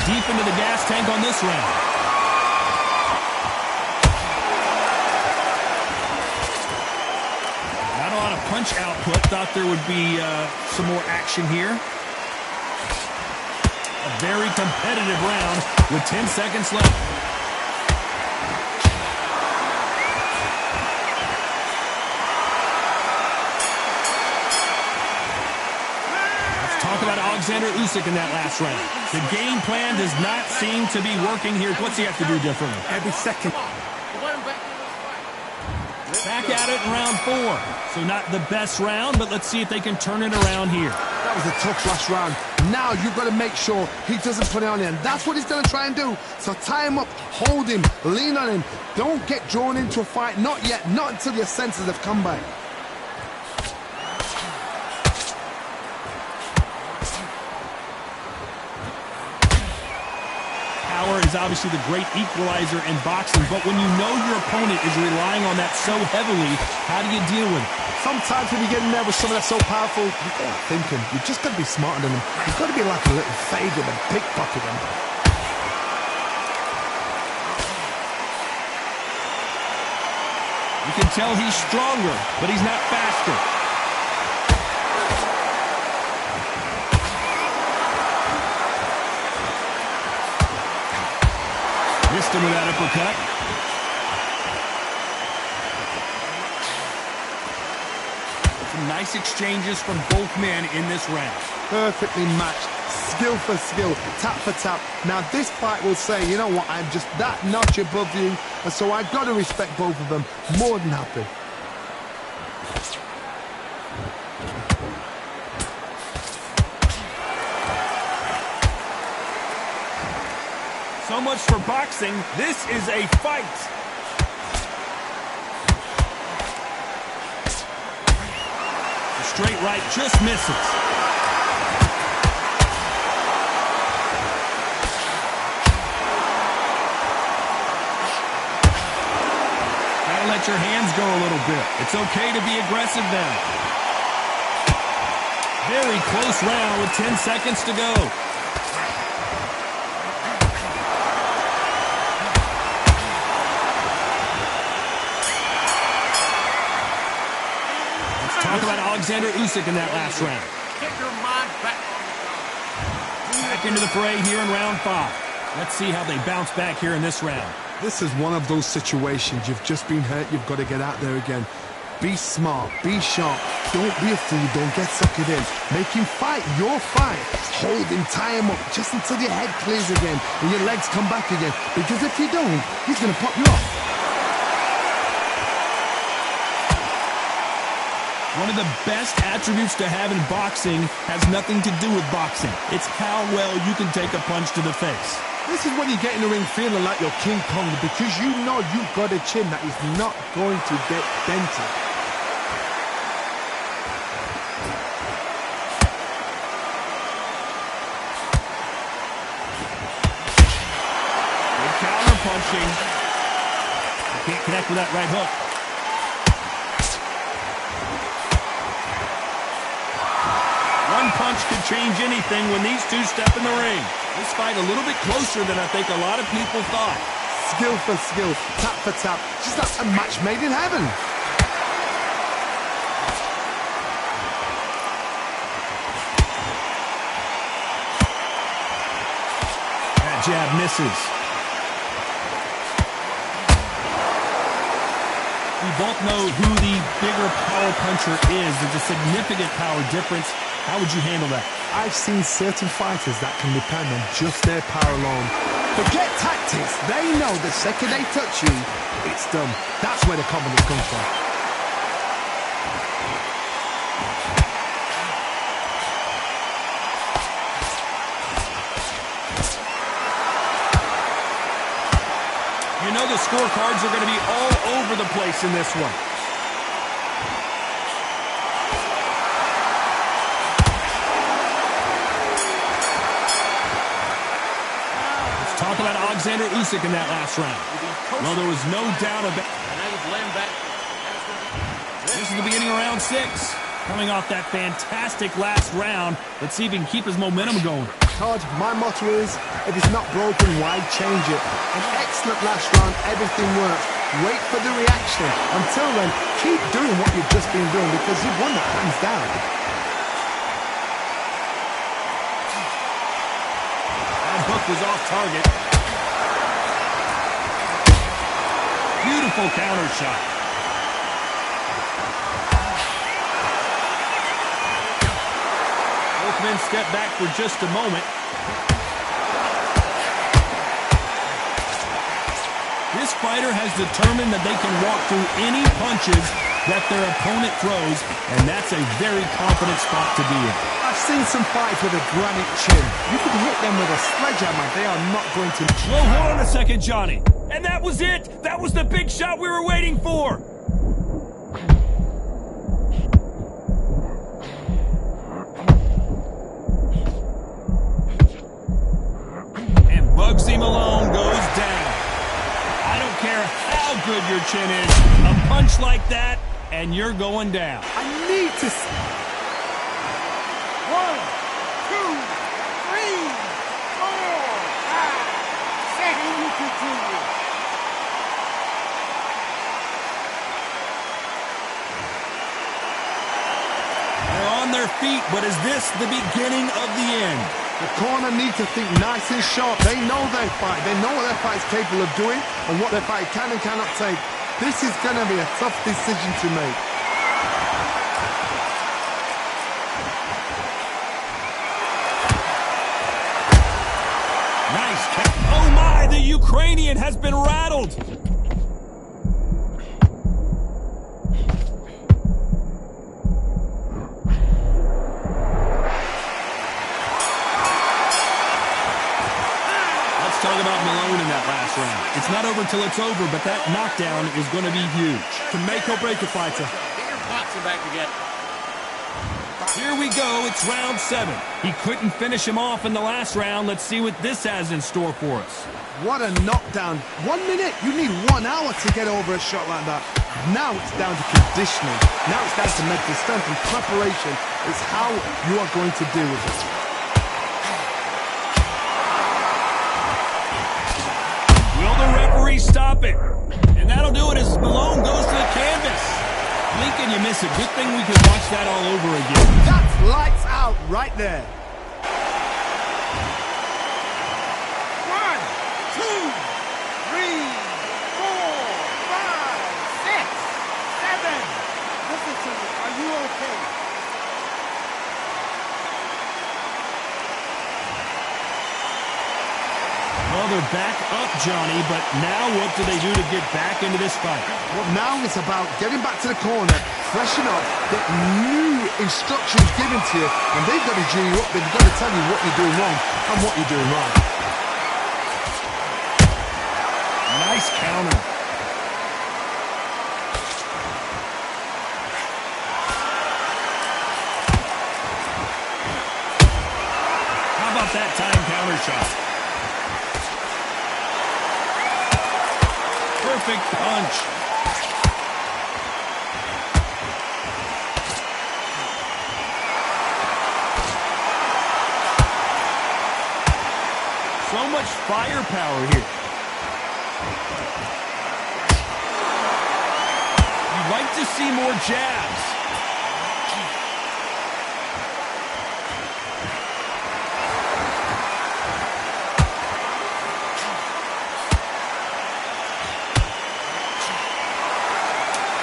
J: Deep into the gas tank on this round. Not a lot of punch output. Thought there would be some more action here. A very competitive round with 10 seconds left. Talk about Alexander Usyk in that last round. The game plan does not seem to be working here. What's he have to do differently?
I: Every second.
J: Back at it in round 4. So not the best round, but let's see if they can turn it around here.
I: That was a tough last round. Now you've got to make sure he doesn't put it on him. That's what he's going to try and do. So tie him up, hold him, lean on him. Don't get drawn into a fight. Not yet. Not until your senses have come back.
J: Power is obviously the great equalizer in boxing, but when you know your opponent is relying on that so heavily, how do you deal with it?
I: Sometimes when you get in there with someone that's so powerful, you've got to think him. You've just got to be smarter than him. You've got to be like a little fade and pickpocket him.
J: You can tell he's stronger, but he's not faster. Missed him with that uppercut. Some nice exchanges from both men in this round.
I: Perfectly matched. Skill for skill. Tap for tap. Now this fight will say, you know what, I'm just that notch above you. And so I've got to respect both of them. More than happy.
J: So much for boxing. This is a fight. The straight right just misses. Gotta let your hands go a little bit. It's okay to be aggressive now. Very close round with 10 seconds to go. Talk about Alexander Usyk in that last round.
C: Get your mind back.
J: Back into the fray here in round 5. Let's see how they bounce back here in this round.
I: This is one of those situations. You've just been hurt. You've got to get out there again. Be smart. Be sharp. Don't be a fool. Don't get suckered in. Make him fight your fight. Hold him. Tie him up just until your head clears again and your legs come back again. Because if you don't, he's going to pop you off.
J: One of the best attributes to have in boxing has nothing to do with boxing. It's how well you can take a punch to the face.
I: This is when you get in the ring feeling like you're King Kong because you know you've got a chin that is not going to get dented.
J: Good counter punching. Can't connect with that right hook. One punch could change anything when these two step in the ring. This fight a little bit closer than I think a lot of people thought.
I: Skill for skill, tap for tap, just like a match made in heaven.
J: That jab misses. We both know who the bigger power puncher is. There's a significant power difference. How would you handle that?
I: I've seen certain fighters that can depend on just their power alone. Forget tactics. They know the second they touch you, it's done. That's where the confidence comes from.
J: You know the scorecards are going to be all over the place in this one. Talk about Alexander Usyk in that last round. Well, there was no doubt about it. This is the beginning of round 6. Coming off that fantastic last round, let's see if he can keep his momentum going.
I: Todd, my motto is, if it's not broken, why change it? An excellent last round, everything works. Wait for the reaction. Until then, keep doing what you've just been doing because you've won that hands down.
J: Hook was off target. Beautiful counter shot. Both men step back for just a moment. This fighter has determined that they can walk through any punches that their opponent throws, and that's a very confident spot to be in.
I: I've seen some fights with a granite chin. You can hit them with a sledgehammer. They are not going to...
J: Well, hold on a second, Johnny. And that was it. That was the big shot we were waiting for. And Bugsy Malone goes down. I don't care how good your chin is. A punch like that, and you're going down.
I: I need to...
K: 1, 2, 3, 4, 5. Second, you continue.
J: They're on their feet, but is this the beginning of the end?
I: The corner need to think nice and sharp. They know their fight. They know what their fight is capable of doing and what their fight can and cannot take. This is going to be a tough decision to make.
J: Nice catch. Oh my, the Ukrainian has been rattled. Talk about Malone in that last round. It's not over till it's over, but that knockdown is going to be huge.
I: Can make or break a fighter.
D: Get your boxing back together.
J: Here we go. It's round 7. He couldn't finish him off in the last round. Let's see what this has in store for us.
I: What a knockdown. 1 minute. You need 1 hour to get over a shot like that. Now it's down to conditioning. Now it's down to mental strength and preparation. It's how you are going to deal with it.
J: Stop it. And that'll do it as Malone goes to the canvas. Blink and you miss it. Good thing we can watch that all over again.
I: That's lights out right there.
K: 1, 2, 3, 4, 5, 6, 7. Listen to me. Are you okay?
J: Well, they're back up, Johnny, but now what do they do to get back into this fight?
I: Well, now it's about getting back to the corner, freshen up, get new instructions given to you, and they've got to G you up. They've got to tell you what you're doing wrong and what you're doing right.
J: Nice counter. How about that time counter shot? Perfect punch. So much firepower here. You'd like to see more jabs.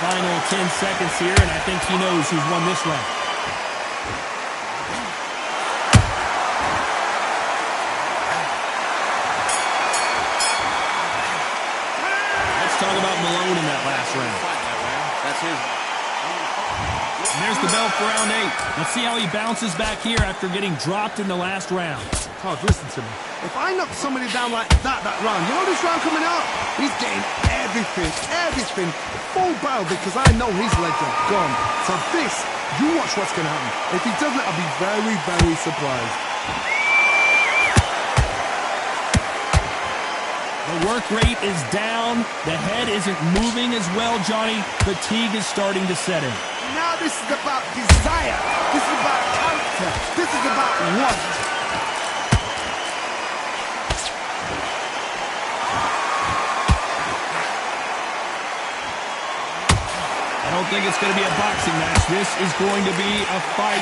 J: Final 10 seconds here, and I think he knows who's won this round. Let's talk about Malone in that last round.
L: That's his.
J: And there's the bell for round 8. Let's see how he bounces back here after getting dropped in the last round.
I: Todd, listen to me. If I knock somebody down like that round, you know this round coming up? He's getting everything, full barrel, because I know his legs are gone. So this, you watch what's going to happen. If he doesn't, I'll be very, very surprised.
J: The work rate is down. The head isn't moving as well, Johnny. Fatigue is starting to set in.
I: Now this is about desire. This is about character. This is about want.
J: I don't think it's going to be a boxing match. This is going to be a fight.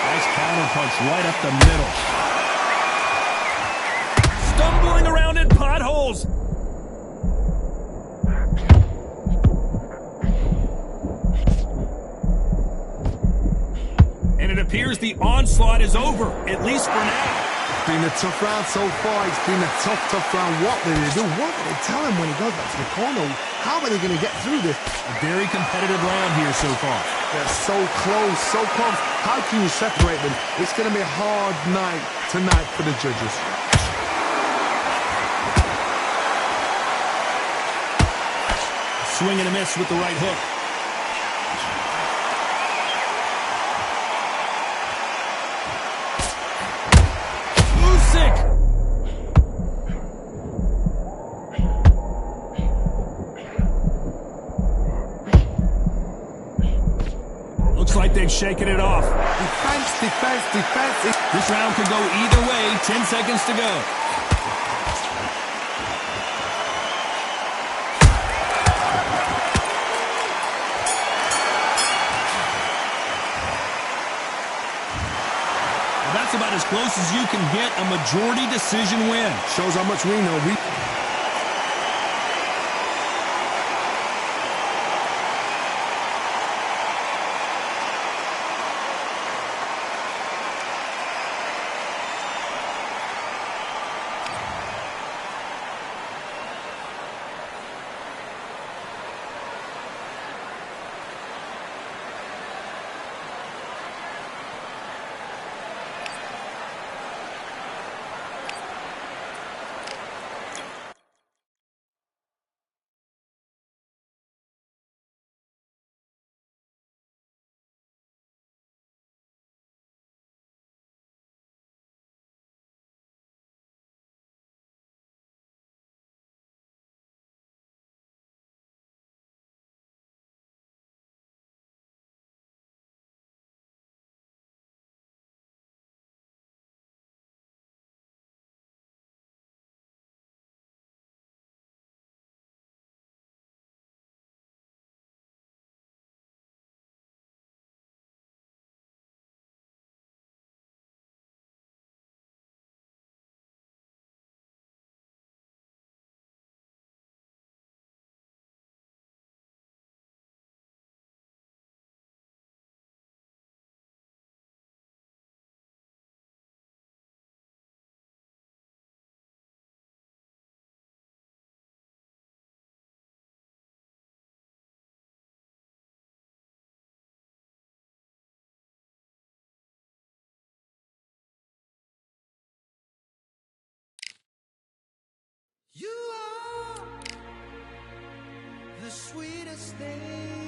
J: Nice counter punch right up the middle. Stumbling around in potholes. And it appears the onslaught is over, at least for now.
I: It's been a tough round so far. It's been a tough round. What will they do? What will they tell him when he goes back to the corner? How are they going to get through this?
J: A very competitive round here so far.
I: They're so close, so close. How can you separate them? It's going to be a hard night tonight for the judges.
J: Swing and a miss with the right hook. Usyk! Looks like they've shaken it off.
I: Defense.
J: This round could go either way. 10 seconds to go. That's about as close as you can get a majority decision win.
I: Shows how much we know.
L: stay.